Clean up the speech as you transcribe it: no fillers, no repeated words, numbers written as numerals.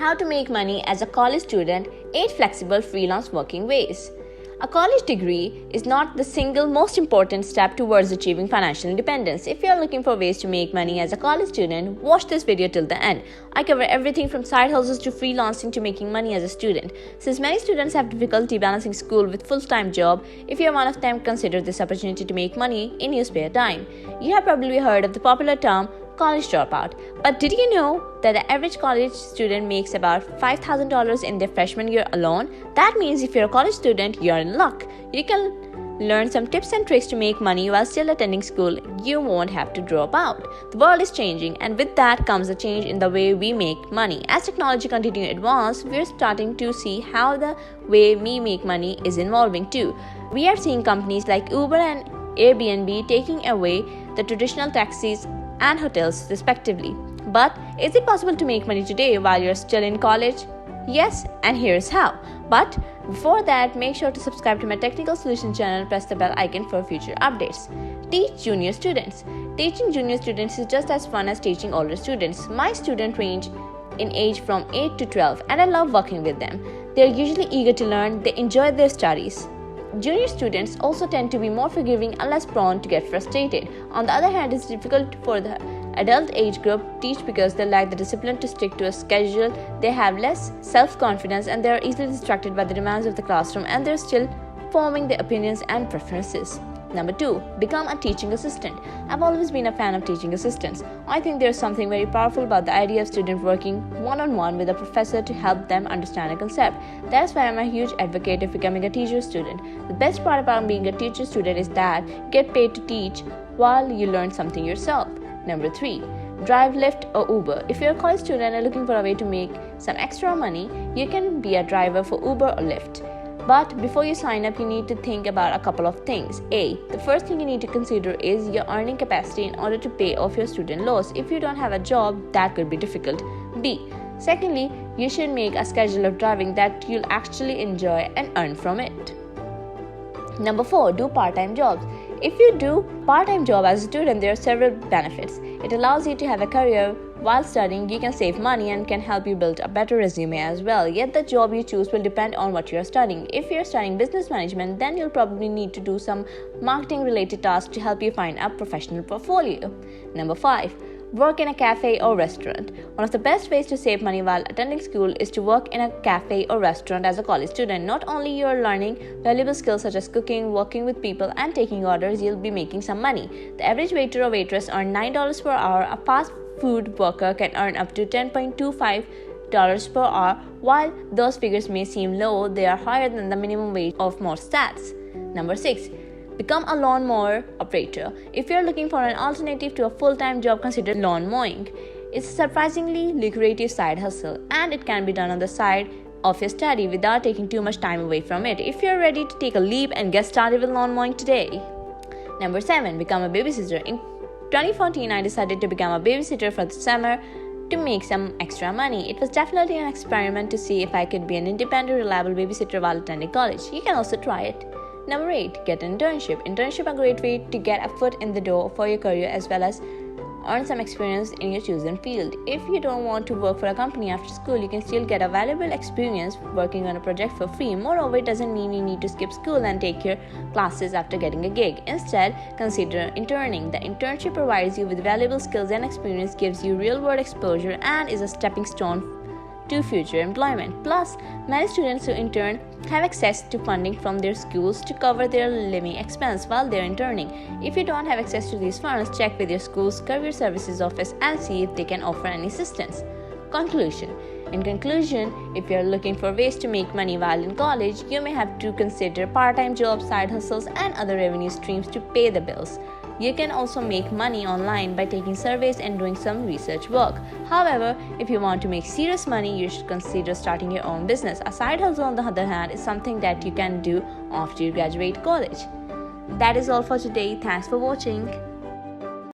How to make money as a college student, 8 flexible freelance working ways. A college degree is not the single most important step towards achieving financial independence. If you are looking for ways to make money as a college student, watch this video till the end. I cover everything from side hustles to freelancing to making money as a student. Since many students have difficulty balancing school with full-time job, if you are one of them, consider this opportunity to make money in your spare time. You have probably heard of the popular term college dropout. But did you know that the average college student makes about $5,000 in their freshman year alone? That means if you're a college student, you're in luck. You can learn some tips and tricks to make money while still attending school. You won't have to drop out. The world is changing, and with that comes a change in the way we make money. As technology continues to advance, we're starting to see how the way we make money is evolving too. We are seeing companies like Uber and Airbnb taking away the traditional taxis and hotels respectively. But is it possible to make money today while you're still in college? Yes, and here's how. But before that, make sure to subscribe to my Technical Solution channel and press the bell icon for future updates. Teach junior students. Teaching junior students is just as fun as teaching older students. My students range in age from 8 to 12 and I love working with them. They're usually eager to learn, they enjoy their studies. Junior students also tend to be more forgiving and less prone to get frustrated. On the other hand, it's difficult for the adult age group to teach because they lack the discipline to stick to a schedule, they have less self-confidence, and they are easily distracted by the demands of the classroom, and they're still forming their opinions and preferences. Number 2. Become a teaching assistant. I've always been a fan of teaching assistants. I think there's something very powerful about the idea of students working one-on-one with a professor to help them understand a concept. That's why I'm a huge advocate of becoming a teacher student. The best part about being a teacher student is that you get paid to teach while you learn something yourself. Number 3. Drive, Lyft, or Uber. If you're a college student and looking for a way to make some extra money, you can be a driver for Uber or Lyft. But before you sign up, you need to think about a couple of things. A. The first thing you need to consider is your earning capacity in order to pay off your student loans. If you don't have a job, that could be difficult. B. Secondly, you should make a schedule of driving that you'll actually enjoy and earn from it. Number 4. Do part-time jobs. If you do part-time job as a student, there are several benefits. It allows you to have a career while studying. You can save money and can help you build a better resume as well. Yet the job you choose will depend on what you are studying. If you are studying business management, then you'll probably need to do some marketing related tasks to help you find a professional portfolio. Number 5. Work in a cafe or restaurant. One of the best ways to save money while attending school is to work in a cafe or restaurant as a college student. Not only you are learning valuable skills such as cooking, working with people, and taking orders, you'll be making some money. The average waiter or waitress earn $9 per hour. A fast food worker can earn up to $10.25 per hour. While those figures may seem low, they are higher than the minimum wage of most stats. Number 6. Become a lawnmower operator. If you're looking for an alternative to a full-time job, consider lawn mowing. It's a surprisingly lucrative side hustle, and it can be done on the side of your study without taking too much time away from it. If you're ready to take a leap and get started with lawn mowing today. Number 7. Become a babysitter. In 2014, I decided to become a babysitter for the summer to make some extra money. It was definitely an experiment to see if I could be an independent, reliable babysitter while attending college. You can also try it. Number 8. Get an internship. Internship are a great way to get a foot in the door for your career as well as earn some experience in your chosen field. If you don't want to work for a company after school, you can still get a valuable experience working on a project for free. Moreover, it doesn't mean you need to skip school and take your classes after getting a gig. Instead, consider interning. The internship provides you with valuable skills and experience, gives you real-world exposure, and is a stepping stone to future employment. Plus, many students who intern have access to funding from their schools to cover their living expense while they're interning. If you don't have access to these funds, check with your school's career services office and see if they can offer any assistance. Conclusion. In conclusion, if you're looking for ways to make money while in college, you may have to consider part-time jobs, side hustles, and other revenue streams to pay the bills. You can also make money online by taking surveys and doing some research work. However, if you want to make serious money, you should consider starting your own business. A side hustle, on the other hand, is something that you can do after you graduate college. That is all for today. Thanks for watching.